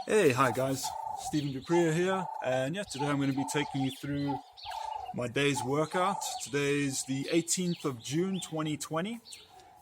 Hey, hi guys, Stephen Dupree here, and today I'm going to be taking you through my day's workout. Today's the 18th of June 2020.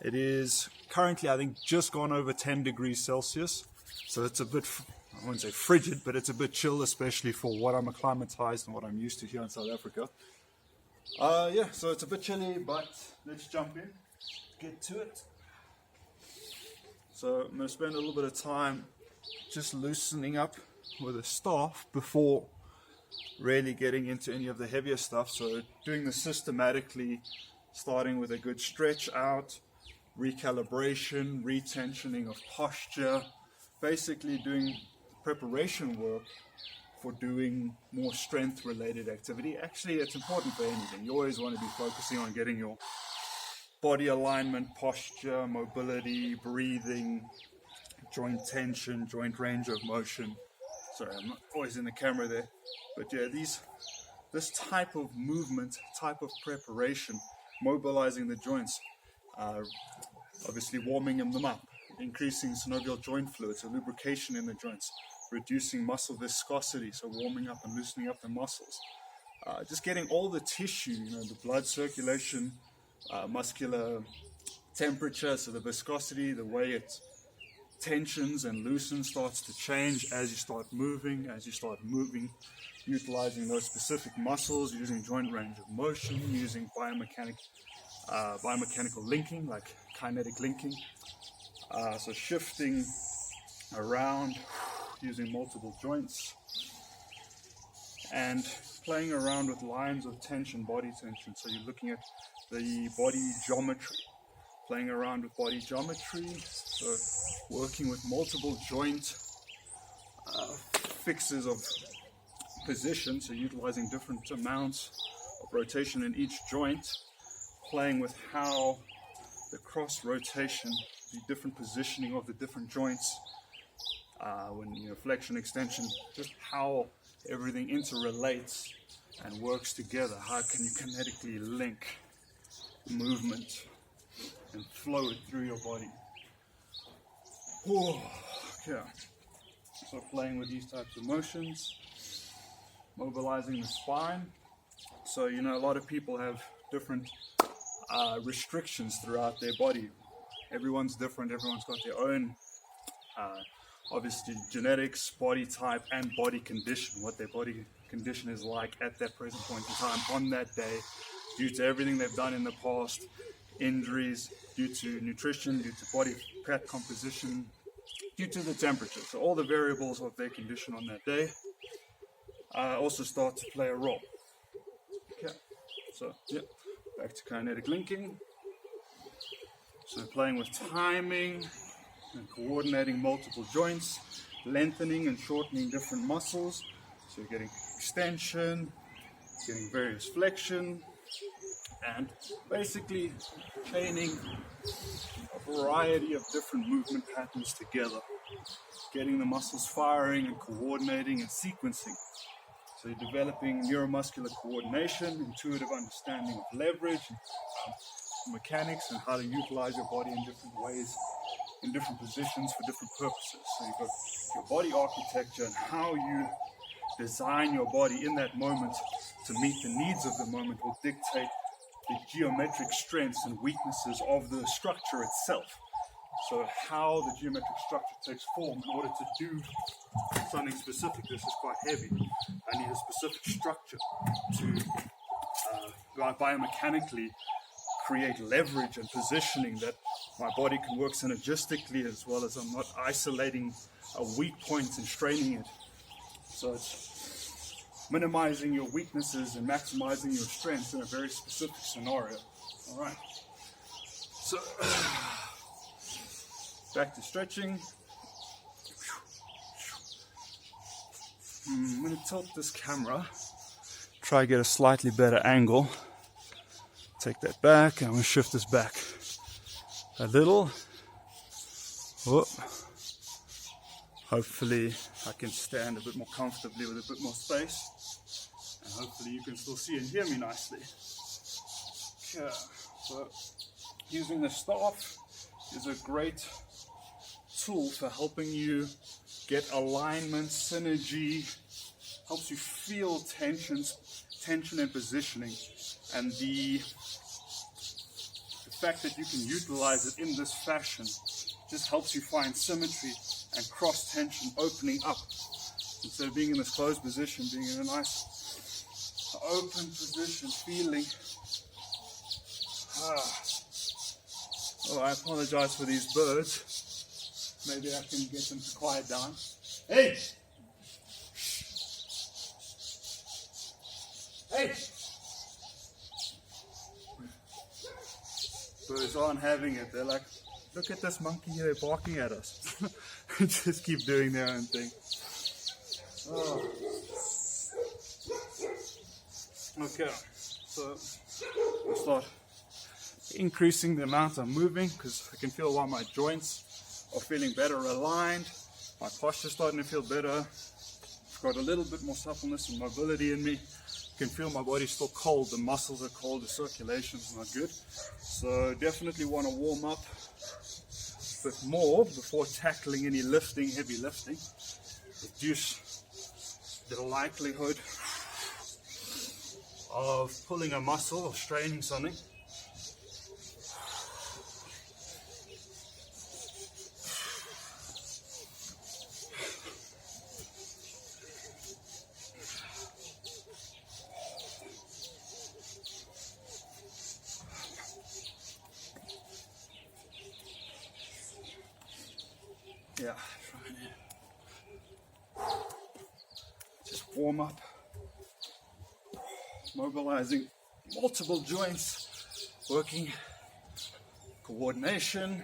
It is currently, I think, just gone over 10 degrees Celsius, so it's a bit, I wouldn't say frigid, but it's a bit chill, especially for what I'm acclimatized and what I'm used to here in South Africa. So it's a bit chilly, but let's jump in, get to it. So I'm going to spend a little bit of time just loosening up with the staff before really getting into any of the heavier stuff. So doing this systematically, starting with a good stretch out, recalibration, retensioning of posture, basically doing preparation work for doing more strength related activity. Actually, it's important for anything. You always want to be focusing on getting your body alignment, posture, mobility, breathing, joint tension, joint range of motion. Sorry, I'm not always in the camera there. But this type of movement, type of preparation, mobilizing the joints, obviously warming them up, increasing synovial joint fluid, so lubrication in the joints, reducing muscle viscosity, so warming up and loosening up the muscles. Just getting all the tissue, the blood circulation, muscular temperature, so the viscosity, the way it tensions and loosens starts to change as you start moving, utilizing those specific muscles, using joint range of motion, using biomechanical linking, like kinetic linking. So shifting around, using multiple joints, and playing around with lines of tension, body tension. So you're looking at the body geometry, playing around with body geometry, so working with multiple joint fixes of position, so utilizing different amounts of rotation in each joint, playing with how the cross rotation, the different positioning of the different joints, when flexion, extension, just how everything interrelates and works together. How can you kinetically link movement and flow it through your body? Okay. So playing with these types of motions, mobilizing the spine. So a lot of people have different restrictions throughout their body. Everyone's different. Everyone's got their own obviously genetics, body type, and body condition, what their body condition is like at that present point in time on that day, due to everything they've done in the past, injuries, due to nutrition, due to body fat composition, due to the temperature. So all the variables of their condition on that day also start to play a role. Okay, so back to kinetic linking. So playing with timing and coordinating multiple joints, lengthening and shortening different muscles. So you're getting extension, getting various flexion, and basically chaining a variety of different movement patterns together, getting the muscles firing and coordinating and sequencing. So you're developing neuromuscular coordination, intuitive understanding of leverage, mechanics, and how to utilize your body in different ways, in different positions for different purposes. So you've got your body architecture and how you design your body in that moment to meet the needs of the moment will dictate the geometric strengths and weaknesses of the structure itself. So how the geometric structure takes form in order to do something specific. This is quite heavy. I need a specific structure to biomechanically create leverage and positioning that my body can work synergistically, as well as I'm not isolating a weak point and straining it. So it's minimizing your weaknesses and maximizing your strengths in a very specific scenario. All right. So back to stretching. I'm going to tilt this camera, try to get a slightly better angle. Take that back, and I'm going to shift this back a little. Whoop. Hopefully I can stand a bit more comfortably with a bit more space, and hopefully you can still see and hear me nicely. Okay, so using the staff is a great tool for helping you get alignment, synergy, helps you feel tension and positioning. And the fact that you can utilize it in this fashion just helps you find symmetry and cross tension opening up. Instead of being in this closed position, being in a nice open position, feeling. Oh, I apologize for these birds. Maybe I can get them to quiet down. Hey! Hey! Birds aren't having it. They're like, look at this monkey here barking at us. Just keep doing their own thing. Oh. Okay, so we'll start increasing the amount I'm moving because I can feel while my joints are feeling better aligned. My posture's starting to feel better. I've got a little bit more suppleness and mobility in me. I can feel my body's still cold. The muscles are cold. The circulation's not good. So definitely want to warm up a bit more before tackling any lifting, heavy lifting. Reduce the likelihood of pulling a muscle or straining something. Yeah, just warm up, mobilizing multiple joints, working coordination,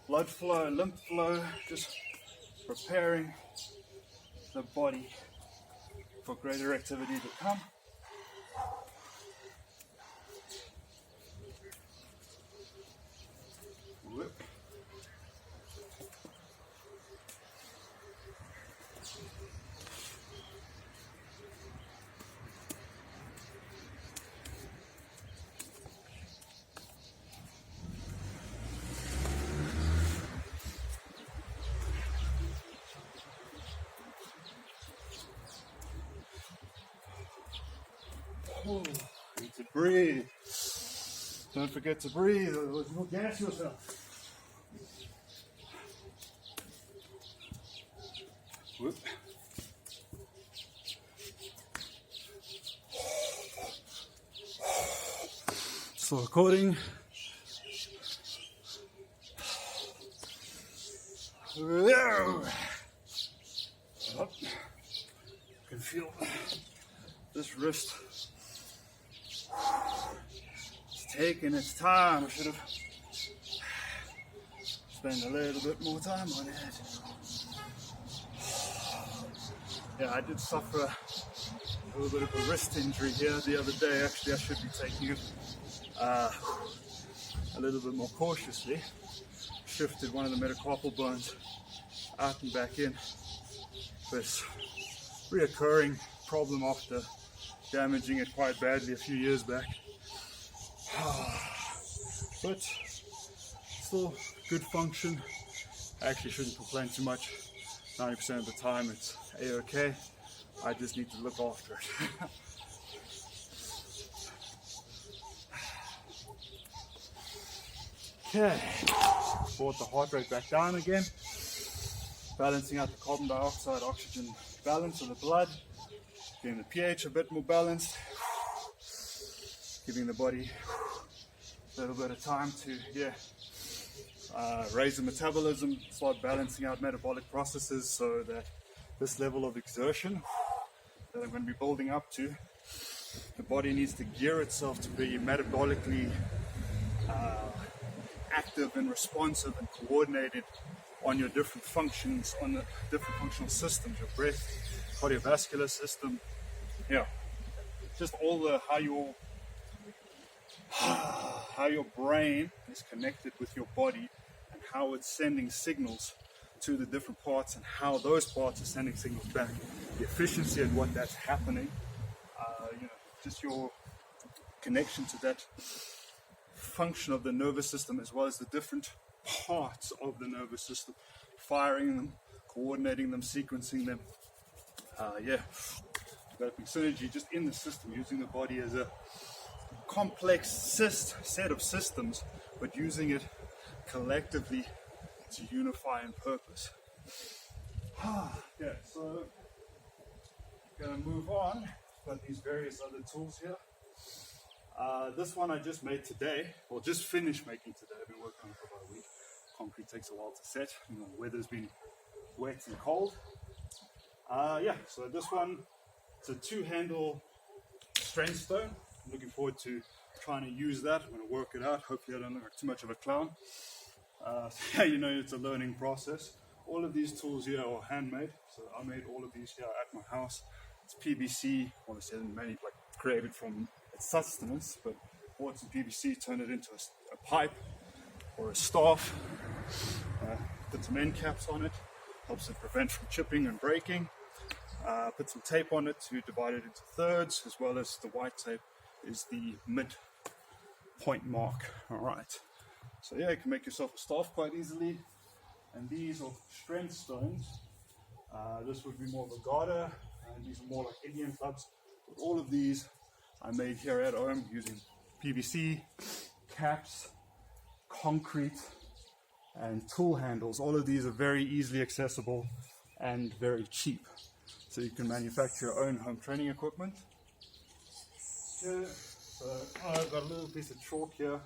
blood flow, lymph flow, just preparing the body for greater activity to come. Whip. Need to breathe. Don't forget to breathe, otherwise you'll gas yourself. Whoop. Still recording. Up. You can feel this wrist. It's taking its time. I should have spent a little bit more time on it. Yeah, I did suffer a little bit of a wrist injury here the other day. Actually, I should be taking it a little bit more cautiously. Shifted one of the metacarpal bones out and back in. This reoccurring problem after damaging it quite badly a few years back. But still good function. I actually shouldn't complain too much. 90% of the time it's a-okay. I just need to look after it. Okay, brought the heart rate back down again. Balancing out the carbon dioxide oxygen balance of the blood. Getting the pH a bit more balanced. Giving the body a little bit of time to raise the metabolism, start balancing out metabolic processes so that this level of exertion that I'm going to be building up to, the body needs to gear itself to be metabolically active and responsive and coordinated on your different functions, on the different functional systems, your breath, cardiovascular system, just all the how your brain is connected with your body and how it's sending signals to the different parts and how those parts are sending signals back, the efficiency and what that's happening, just your connection to that function of the nervous system, as well as the different parts of the nervous system, firing them, coordinating them, sequencing them. Developing synergy just in the system, using the body as a complex set of systems, but using it collectively to unify in purpose. So gonna move on. Got these various other tools here. This one I just made today, or just finished making today. I've been working on it for about a week. Concrete takes a while to set. You know, the weather's been wet and cold. So this one, it's a 2-handle strength stone. I'm looking forward to trying to use that. I'm going to work it out. Hopefully I don't look like too much of a clown. It's a learning process. All of these tools here are handmade. So I made all of these here at my house. It's PVC, obviously mainly created from its sustenance, but bought some PVC, turned it into a pipe or a staff, put some end caps on it, helps it prevent from chipping and breaking. Put some tape on it to divide it into thirds, as well as the white tape is the mid-point mark. Alright, so you can make yourself a staff quite easily. And these are strength stones. This would be more of a gada, and these are more like Indian clubs. But all of these I made here at home using PVC, caps, concrete, and tool handles. All of these are very easily accessible and very cheap. So you can manufacture your own home training equipment. So I've got a little piece of chalk here,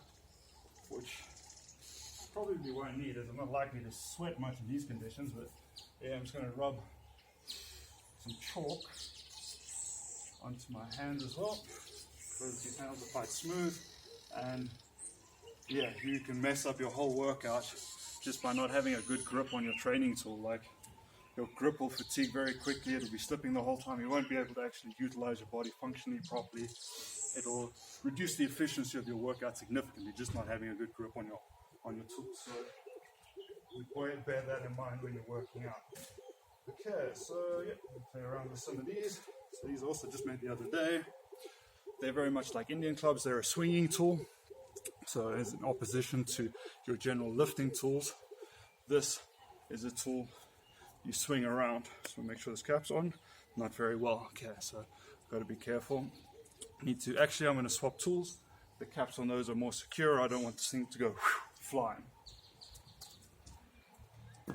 which probably won't need, as I'm not likely to sweat much in these conditions, but I'm just going to rub some chalk onto my hands as well, because these handles are quite smooth, and you can mess up your whole workout just by not having a good grip on your training tool. Like, your grip will fatigue very quickly, it'll be slipping the whole time, you won't be able to actually utilize your body functionally properly. It'll reduce the efficiency of your workout significantly, just not having a good grip on your tools. So bear that in mind when you're working out. Okay, so we'll play around with some of these. So these also just made the other day. They're very much like Indian clubs. They're a swinging tool. So as an opposition to your general lifting tools, this is a tool you swing around. So make sure this cap's on. Not very well. Okay, so got to be careful. I'm going to swap tools. The caps on those are more secure. I don't want this thing to go flying. So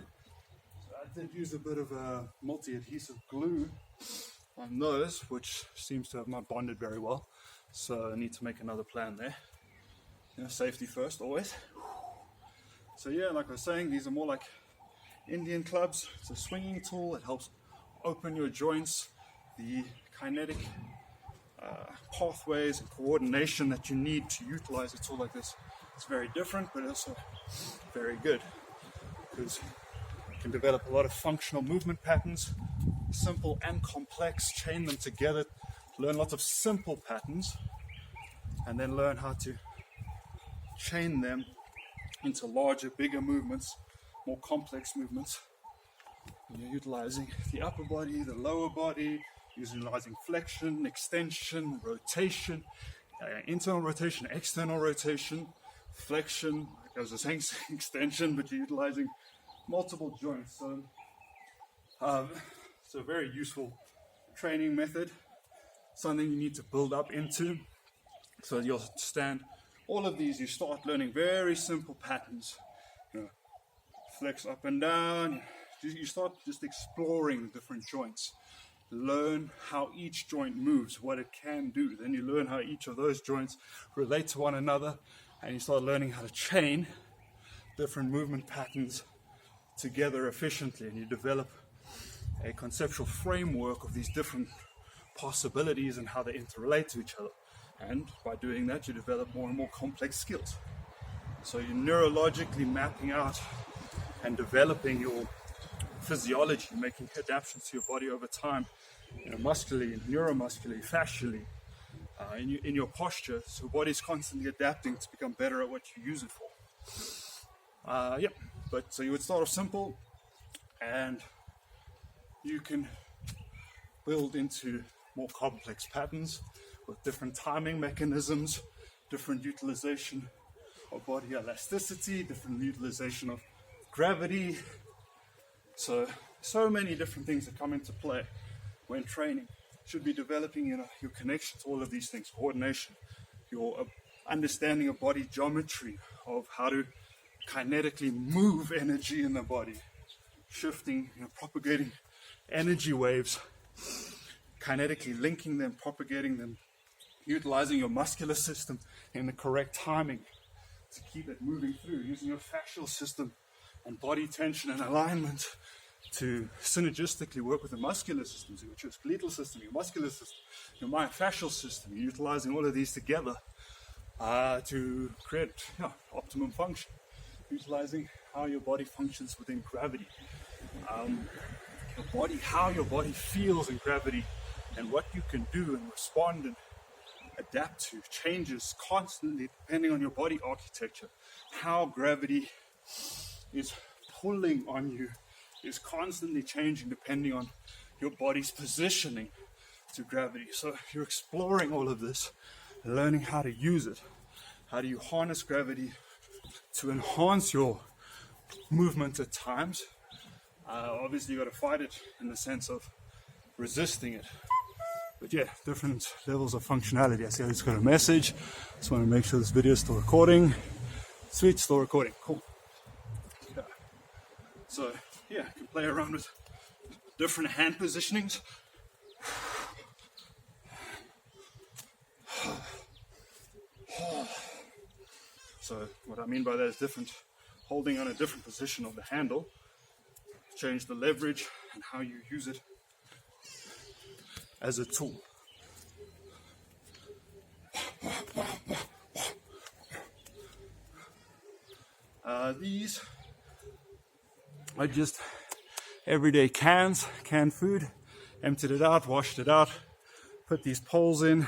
I did use a bit of a multi-adhesive glue on those, which seems to have not bonded very well. So I need to make another plan there. Safety first, always. So like I was saying, these are more like Indian clubs. It's a swinging tool. It helps open your joints. The kinetic pathways and coordination that you need to utilize a tool like this, it's very different, but also very good, because you can develop a lot of functional movement patterns, simple and complex, chain them together, learn lots of simple patterns, and then learn how to chain them into larger, bigger movements, more complex movements. And you're utilizing the upper body, the lower body, utilizing flexion, extension, rotation, internal rotation, external rotation, flexion, like I was just saying, extension, but you're utilizing multiple joints. So it's a very useful training method, something you need to build up into. So you'll understand all of these, you start learning very simple patterns. Flex up and down, you start just exploring the different joints. Learn how each joint moves, what it can do. Then you learn how each of those joints relate to one another, and you start learning how to chain different movement patterns together efficiently, and you develop a conceptual framework of these different possibilities and how they interrelate to each other. And by doing that, you develop more and more complex skills. So you're neurologically mapping out and developing your physiology, making adaptations to your body over time, muscularly, neuromuscularly, fascially, in your posture. So your body's constantly adapting to become better at what you use it for. But so you would start off simple, and you can build into more complex patterns with different timing mechanisms, different utilization of body elasticity, different utilization of gravity. So many different things that come into play when training. Should be developing your connection to all of these things, coordination, your understanding of body geometry, of how to kinetically move energy in the body, shifting, propagating energy waves, kinetically linking them, propagating them, utilizing your muscular system in the correct timing to keep it moving through, using your fascial system and body tension and alignment to synergistically work with the muscular system, so your skeletal system, your muscular system, your myofascial system, utilizing all of these together to create optimum function, utilizing how your body functions within gravity, how your body feels in gravity, and what you can do and respond and adapt to changes constantly depending on your body architecture. How gravity is pulling on you is constantly changing depending on your body's positioning to gravity. So you're exploring all of this, learning how to use it. How do you harness gravity to enhance your movement at times? Obviously you got to fight it in the sense of resisting it. But yeah, different levels of functionality. I see it's got a message. Just want to make sure this video is still recording. Sweet, still recording. Cool. Yeah. So yeah, you can play around with different hand positionings. So what I mean by that is holding on a different position of the handle. Change the leverage and how you use it as a tool. These are just everyday canned food. Emptied it out, washed it out, put these poles in,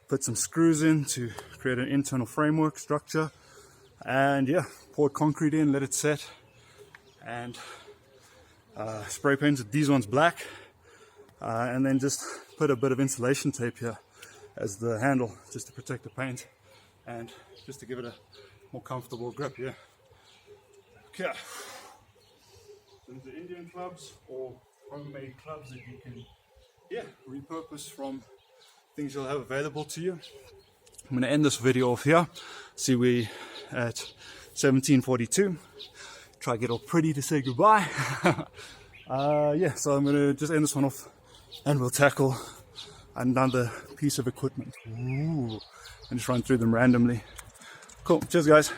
put some screws in to create an internal framework structure, and yeah, poured concrete in, let it set, and spray painted these ones black, and then just put a bit of insulation tape here as the handle just to protect the paint and just to give it a more comfortable grip. Yeah. Okay. These are Indian clubs or homemade clubs that you can repurpose from things you'll have available to you. I'm going to end this video off here. See, we at 17:42. Try to get all pretty to say goodbye. So I'm going to just end this one off and we'll tackle another piece of equipment. Ooh. And just run through them randomly. Cool. Cheers, guys.